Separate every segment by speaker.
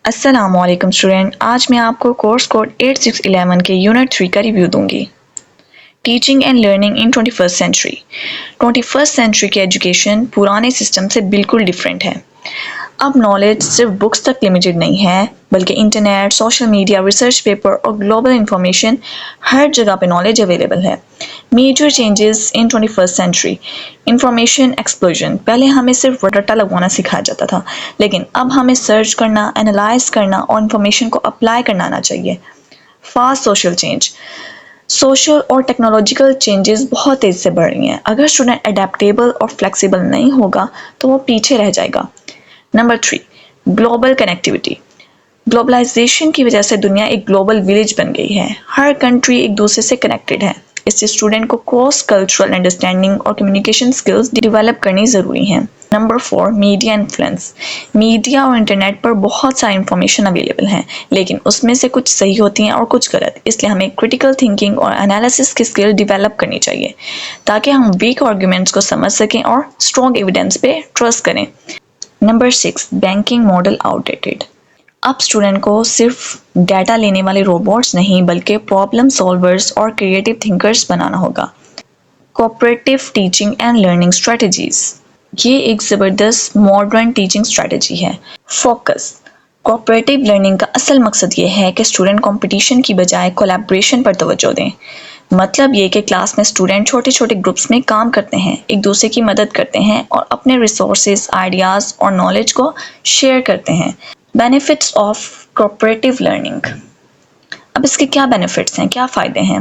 Speaker 1: अस्सलामुअलैकुम स्टूडेंट, आज मैं आपको कोर्स कोड 8611 के यूनिट 3 का रिव्यू दूंगी। Teaching and learning in 21st century. 21st century की एजुकेशन पुराने सिस्टम से बिल्कुल डिफरेंट है। अब नॉलेज सिर्फ बुक्स तक लिमिटेड नहीं है, बल्कि internet, social media, research paper और ग्लोबल इंफॉर्मेशन हर जगह पे नॉलेज अवेलेबल है। Major changes in 21st century. Information explosion. पहले हमें सिर्फ रट्टा लगवाना सिखाया जाता था, लेकिन अब हमें सर्च करना, एनालाइज करना और इंफॉर्मेशन को अप्लाई करना आना चाहिए। Fast social change. सोशल और टेक्नोलॉजिकल चेंजेस बहुत तेज़ से बढ़ रही हैं। अगर स्टूडेंट अडेप्टेबल और फ्लेक्सिबल नहीं होगा तो वो पीछे रह जाएगा। Number 3, global connectivity. ग्लोबलाइजेशन की वजह से दुनिया एक ग्लोबल विलेज बन गई है। हर कंट्री एक दूसरे से कनेक्टेड है। इससे स्टूडेंट को क्रॉस कल्चरल अंडरस्टैंडिंग और कम्युनिकेशन स्किल्स डेवलप करनी ज़रूरी हैं। Number 4, media influence. मीडिया और इंटरनेट पर बहुत सारी इंफॉर्मेशन अवेलेबल हैं, लेकिन उसमें से कुछ सही होती हैं और कुछ गलत। इसलिए हमें क्रिटिकल थिंकिंग और एनालिसिस की स्किल डेवलप करनी चाहिए, ताकि हम वीक आर्ग्यूमेंट्स को समझ सकें और स्ट्रॉन्ग एविडेंस पे ट्रस्ट करें। Number 6, banking model outdated. अब स्टूडेंट को सिर्फ डाटा लेने वाले रोबोट्स नहीं, बल्कि प्रॉब्लम सॉल्वर्स और क्रिएटिव थिंकर्स बनाना होगा। Cooperative teaching and learning strategies. ये एक ज़बरदस्त मॉडर्न टीचिंग स्ट्रेटजी है। फोकस। कोऑपरेटिव लर्निंग का असल मकसद ये है कि स्टूडेंट कंपटीशन की बजाय कोलैबोरेशन पर तवज्जो दें। मतलब ये कि क्लास में स्टूडेंट छोटे छोटे ग्रुप्स में काम करते हैं, एक दूसरे की मदद करते हैं और अपने रिसोर्सेज, आइडियाज़ और नॉलेज को शेयर करते हैं। Benefits of cooperative learning. अब इसके क्या बेनिफिट्स हैं, क्या फ़ायदे हैं?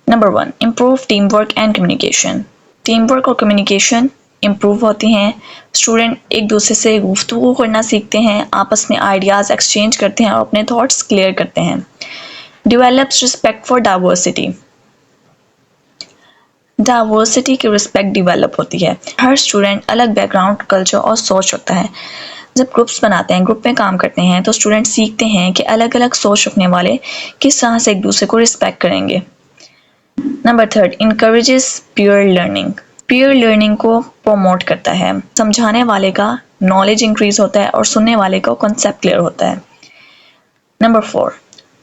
Speaker 1: Number 1, improve team work and communication. Team work और कम्युनिकेशन इम्प्रूव होती हैं। स्टूडेंट एक दूसरे से गुफ्तगू करना सीखते हैं, आपस में आइडियाज़ एक्सचेंज करते हैं और अपने थॉट्स क्लियर करते हैं। Develops respect for diversity. Diversity की रिस्पेक्ट डेवलप होती है। हर स्टूडेंट अलग बैकग्राउंड, कल्चर और सोच रखता है। जब ग्रुप्स बनाते हैं, ग्रुप में काम करते हैं, तो स्टूडेंट सीखते हैं कि अलग अलग सोच रखने वाले किस तरह से एक दूसरे को रिस्पेक्ट करेंगे। Number 3, encourages peer learning. Peer learning को प्रमोट करता है। समझाने वाले का नॉलेज इंक्रीज होता है और सुनने वाले का कॉन्सेप्ट क्लियर होता है। Number 4,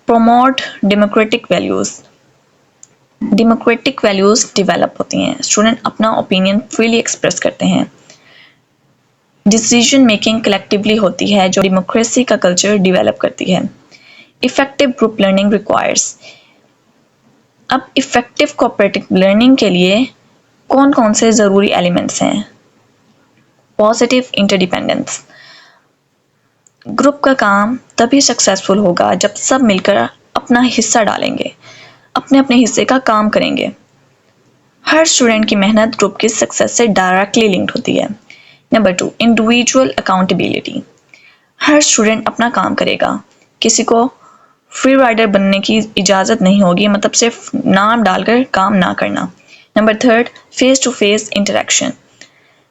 Speaker 1: promote democratic values. Democratic values develop होती हैं। स्टूडेंट अपना ओपिनियन फ्रीली एक्सप्रेस करते हैं। डिसीजन मेकिंग कलेक्टिवली होती है, जो डेमोक्रेसी का कल्चर डेवलप करती है। Effective group learning requires. अब इफेक्टिव कोऑपरेटिव लर्निंग के लिए कौन कौन से ज़रूरी एलिमेंट्स हैं? Positive interdependence. ग्रुप का काम तभी सक्सेसफुल होगा जब सब मिलकर अपना हिस्सा डालेंगे, अपने अपने हिस्से का काम करेंगे। हर स्टूडेंट की मेहनत ग्रुप की सक्सेस से डायरेक्टली लिंक्ड होती है। Number 2, individual accountability. हर स्टूडेंट अपना काम करेगा, किसी को फ्री राइडर बनने की इजाज़त नहीं होगी, मतलब सिर्फ नाम डालकर काम ना करना। Number 3, face to face interaction.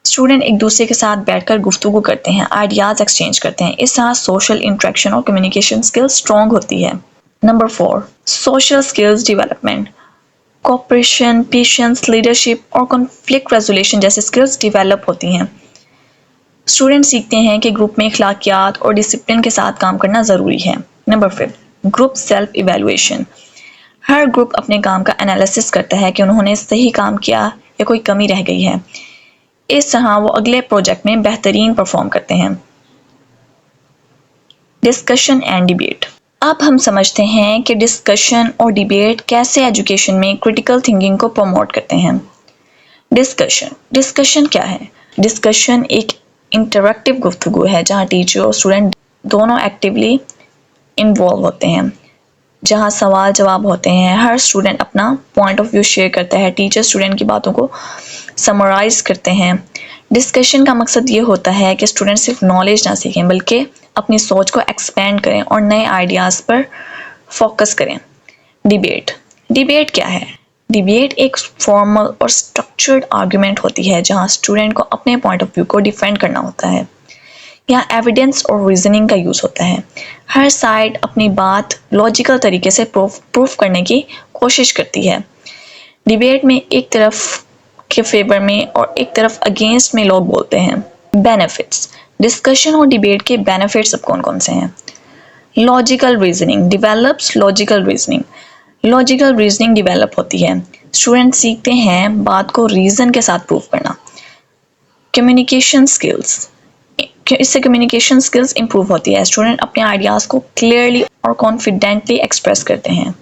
Speaker 1: Student एक दूसरे के साथ बैठकर गुफ्तगू करते हैं, आइडियाज़ एक्सचेंज करते हैं। इस तरह सोशल इंटरेक्शन और कम्युनिकेशन स्किल्स स्ट्रॉन्ग होती है। Number 4, social skills development. Cooperation, patience, leadership और कॉन्फ्लिक्ट रेजोल्यूशन जैसे स्किल्स डेवलप होती हैं। स्टूडेंट सीखते हैं कि ग्रुप में अखलाकियात और डिसिप्लिन के साथ काम करना ज़रूरी है। Number 5, group self evaluation. हर ग्रुप अपने काम का एनालिसिस करता है कि उन्होंने सही काम किया या कोई कमी रह गई है। इस तरह वो अगले प्रोजेक्ट में बेहतरीन परफॉर्म करते हैं। Discussion and debate. अब हम समझते हैं कि डिस्कशन और डिबेट कैसे एजुकेशन में क्रिटिकल थिंकिंग को प्रमोट करते हैं। डिस्कशन क्या है? डिस्कशन एक इंटरैक्टिव गुफ्तगू है, जहाँ टीचर और स्टूडेंट दोनों एक्टिवली इन्वॉल्व होते हैं, जहाँ सवाल जवाब होते हैं। हर स्टूडेंट अपना पॉइंट ऑफ व्यू शेयर करता है, टीचर स्टूडेंट की बातों को समराइज करते हैं। डिस्कशन का मकसद ये होता है कि स्टूडेंट सिर्फ नॉलेज ना सीखें, बल्कि अपनी सोच को एक्सपेंड करें और नए आइडियाज़ पर फोकस करें। डिबेट क्या है? डिबेट एक फॉर्मल और स्ट्रक्चर्ड आर्गुमेंट होती है, जहाँ स्टूडेंट को अपने पॉइंट ऑफ व्यू को डिफेंड करना होता है। यहाँ एविडेंस और रीजनिंग का यूज़ होता है। हर साइड अपनी बात लॉजिकल तरीके से प्रूफ करने की कोशिश करती है। डिबेट में एक तरफ के फेवर में और एक तरफ अगेंस्ट में लोग बोलते हैं। बेनिफिट्स। डिस्कशन और डिबेट के बेनिफिट्स अब कौन कौन से हैं? Logical reasoning develops logical reasoning. Logical reasoning develop होती है, स्टूडेंट सीखते हैं बात को रीजन के साथ प्रूव करना। कम्युनिकेशन स्किल्स, इससे कम्युनिकेशन स्किल्स इंप्रूव होती है, स्टूडेंट अपने आइडियाज़ को क्लियरली और कॉन्फिडेंटली एक्सप्रेस करते हैं।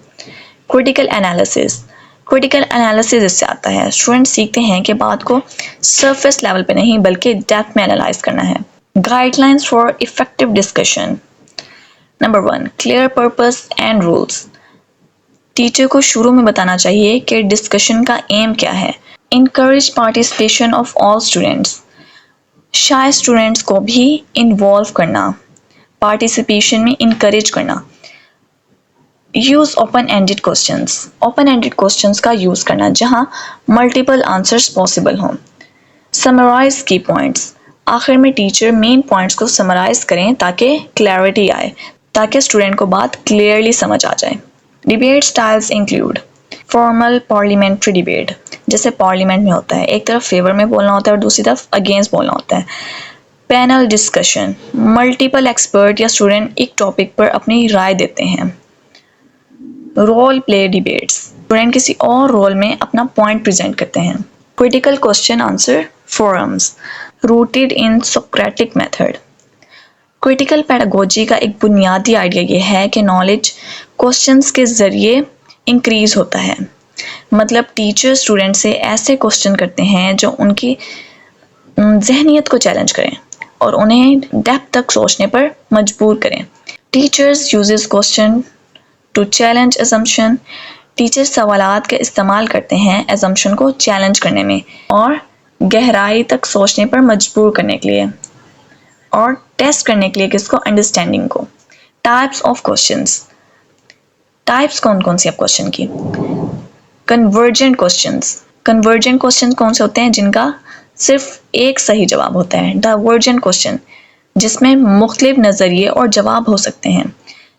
Speaker 1: क्रिटिकल एनालिसिस, क्रिटिकल एनालिसिस इससे आता है, स्टूडेंट सीखते हैं कि बात को सरफेस लेवल पे नहीं बल्कि डेप्थ में एनालाइज करना है। Guidelines for effective discussion. Number 1, clear purpose and rules. Teacher को शुरू में बताना चाहिए कि डिस्कशन का एम क्या है। Encourage participation of all students, shy students को भी इन्वॉल्व करना, पार्टिसिपेशन में इनकरेज करना। Use open ended questions, open ended questions का यूज करना जहां मल्टीपल आंसर्स पॉसिबल हों। समराइज की पॉइंट्स, आखिर में टीचर मेन पॉइंट्स को समराइज करें ताकि क्लैरिटी आए, ताकि स्टूडेंट को बात क्लियरली समझ आ जाए। Debate styles include formal parliamentary debate, जैसे पार्लियामेंट में होता है, एक तरफ फेवर में बोलना होता है और दूसरी तरफ अगेंस्ट बोलना होता है। पैनल डिस्कशन, मल्टीपल एक्सपर्ट या स्टूडेंट एक टॉपिक पर अपनी राय देते हैं। रोल प्ले डिबेट्स, स्टूडेंट किसी और रोल में अपना पॉइंट प्रेजेंट करते हैं। Critical question answer forums, rooted in Socratic method. Critical pedagogy का एक बुनियादी आइडिया ये है कि नॉलेज क्वेश्चंस के ज़रिए इंक्रीज होता है, मतलब टीचर स्टूडेंट से ऐसे क्वेश्चन करते हैं जो उनकी जहनियत को चैलेंज करें और उन्हें डेप्थ तक सोचने पर मजबूर करें। Teachers uses question to challenge assumption, teacher सवालात का इस्तेमाल करते हैं असम्पशन को चैलेंज करने में और गहराई तक सोचने पर मजबूर करने के लिए और टेस्ट करने के लिए किसको, अंडरस्टैंडिंग को। टाइप्स ऑफ क्वेश्चंस, टाइप्स कौन कौन सी आप क्वेश्चन की। कन्वर्जेंट क्वेश्चंस, कन्वर्जेंट क्वेश्चन कौन से होते हैं जिनका सिर्फ एक सही जवाब होता है। डाइवर्जेंट क्वेश्चन, जिसमें मुख्तलिफ नज़रिए और जवाब हो सकते हैं।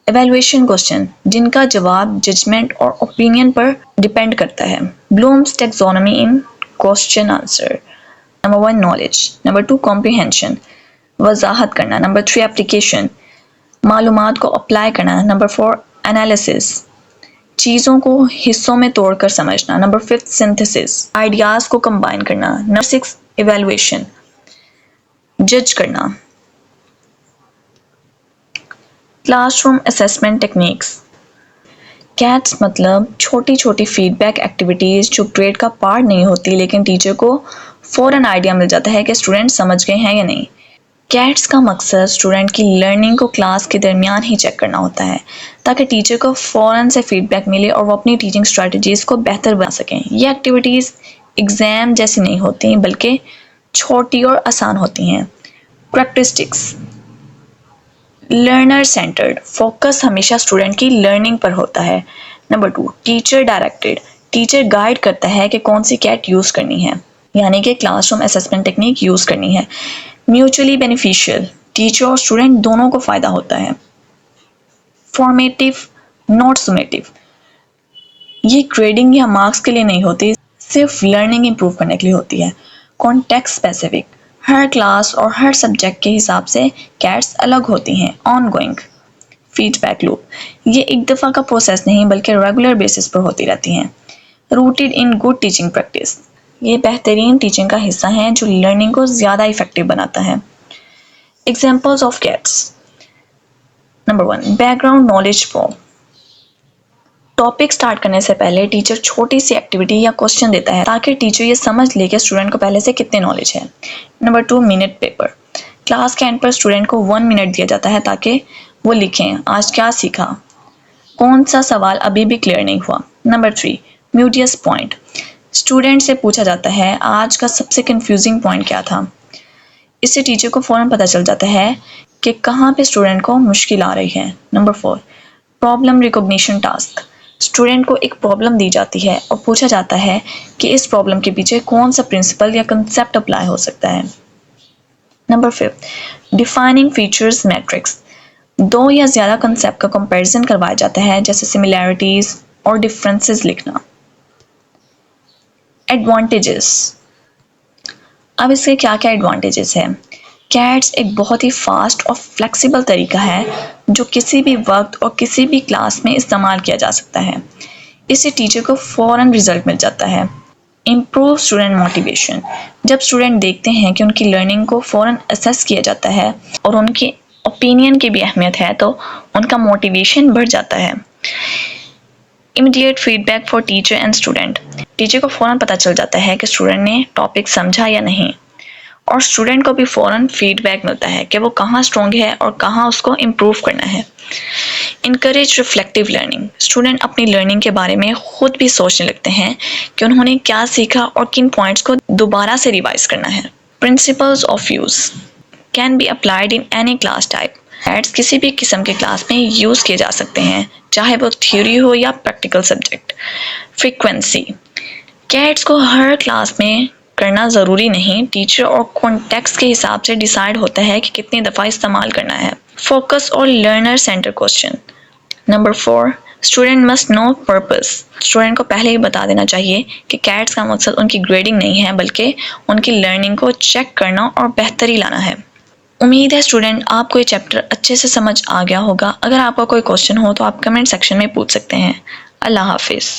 Speaker 1: एवेल्युएशन क्वेश्चन, जिनका जवाब जजमेंट और ओपिनियन पर डिपेंड करता है। Bloom's taxonomy in question answer. Number 1 knowledge, number 2 comprehension, वजाहत करना। नंबर 3 एप्लीकेशन, मालूमात को अप्लाई करना। नंबर 4 एनालिसिस, चीज़ों को हिस्सों में तोड़कर समझना। नंबर 5 सिंथेसिस, आइडियाज़ को कंबाइन करना। नंबर 6 इवैल्यूएशन, जज करना। Classroom assessment techniques. कैट्स मतलब छोटी छोटी फीडबैक एक्टिविटीज़ जो ग्रेड का पार्ट नहीं होती, लेकिन टीचर को फ़ौरन आइडिया मिल जाता है कि स्टूडेंट समझ गए हैं या नहीं। कैट्स का मकसद स्टूडेंट की लर्निंग को क्लास के दरमियान ही चेक करना होता है, ताकि टीचर को फ़ौरन से फीडबैक मिले और वो अपनी टीचिंग स्ट्रेटजीज़ को बेहतर बना सकें। ये एक्टिविटीज़ एग्ज़ाम जैसी नहीं होती बल्कि छोटी और आसान होती हैं। प्रैक्टिस्टिक्स, लर्नर सेंटर्ड, फोकस हमेशा स्टूडेंट की लर्निंग पर होता है। Number 2 teacher directed, teacher guide करता है कि कौन सी कैट यूज़ करनी है, यानी कि क्लासरूम असेसमेंट टेक्निक यूज़ करनी है। म्यूचुअली बेनिफिशियल, टीचर और स्टूडेंट दोनों को फ़ायदा होता है। फॉर्मेटिव नॉट सुमेटिव, ये ग्रेडिंग या मार्क्स के लिए नहीं होती, सिर्फ लर्निंग इंप्रूव करने के लिए होती है। कॉन्टेक्स्ट स्पेसिफिक, हर क्लास और हर सब्जेक्ट के हिसाब से कैट्स अलग होती हैं। ऑनगोइंग फीडबैक लूप, ये एक दफ़ा का प्रोसेस नहीं बल्कि रेगुलर बेसिस पर होती रहती हैं। Rooted in good teaching practice, ये बेहतरीन टीचिंग का हिस्सा है जो लर्निंग को ज़्यादा इफेक्टिव बनाता है। Examples of cats. Number 1 background knowledge form, topic start करने से पहले टीचर छोटी सी एक्टिविटी या क्वेश्चन देता है ताकि टीचर ये समझ ले कि स्टूडेंट को पहले से कितने नॉलेज है। नंबर 2 मिनट पेपर, क्लास के एंड पर स्टूडेंट को 1 मिनट दिया जाता है ताकि वो लिखें आज क्या सीखा, कौन सा सवाल अभी भी क्लियर नहीं हुआ। नंबर 3 म्यूडियस पॉइंट, स्टूडेंट से पूछा जाता है आज का सबसे कंफ्यूजिंग पॉइंट क्या था। इससे टीचर को फ़ौरन पता चल जाता है कि कहाँ पे स्टूडेंट को मुश्किल आ रही है। Number 4 problem recognition task, student को एक प्रॉब्लम दी जाती है और पूछा जाता है कि इस प्रॉब्लम के पीछे कौन सा प्रिंसिपल या कंसेप्ट अप्लाई हो सकता है। नंबर 5 डिफाइनिंग फीचर्स मैट्रिक्स, 2 या ज़्यादा कंसेप्ट का कंपैरिजन करवाया जाता है, जैसे सिमिलैरिटीज़ और डिफरेंसेस लिखना। एडवांटेजेस, अब इसके क्या क्या एडवांटेजेस हैं। कैट्स एक बहुत ही फास्ट और फ्लेक्सिबल तरीका है जो किसी भी वक्त और किसी भी क्लास में इस्तेमाल किया जा सकता है। इससे टीचर को फ़ौरन रिजल्ट मिल जाता है। इम्प्रूव स्टूडेंट मोटिवेशन, जब स्टूडेंट देखते हैं कि उनकी लर्निंग को फ़ौरन असेस किया जाता है और उनके ओपिनियन की भी अहमियत है तो उनका मोटिवेशन बढ़ जाता है। Immediate feedback for teacher and student, teacher को फ़ौरन पता चल जाता है कि स्टूडेंट ने टॉपिक समझा या नहीं, और स्टूडेंट को भी फ़ौरन फीडबैक मिलता है कि वो कहाँ स्ट्रॉन्ग है और कहाँ उसको इम्प्रूव करना है। इनकरेज रिफ्लेक्टिव लर्निंग, स्टूडेंट अपनी लर्निंग के बारे में खुद भी सोचने लगते हैं कि उन्होंने क्या सीखा और किन पॉइंट्स को दोबारा से रिवाइज करना है। Principles of use can be applied in any class type, cats किसी भी किस्म के क्लास में यूज़ किए जा सकते हैं, चाहे वो थ्योरी हो या प्रैक्टिकल सब्जेक्ट। फ्रीक्वेंसी, कैट्स को हर क्लास में करना ज़रूरी नहीं, टीचर और कॉन्टेक्स्ट के हिसाब से डिसाइड होता है कि कितनी दफ़ा इस्तेमाल करना है। फोकस और learner centre question. Number 4, student must know purpose, student को पहले ही बता देना चाहिए कि कैट्स का मकसद उनकी ग्रेडिंग नहीं है बल्कि उनकी लर्निंग को चेक करना और बेहतरी लाना है। उम्मीद है स्टूडेंट आपको ये चैप्टर अच्छे से समझ आ गया होगा। अगर आपका कोई क्वेश्चन हो तो आप कमेंट सेक्शन में पूछ सकते हैं। अल्लाह हाफिज़।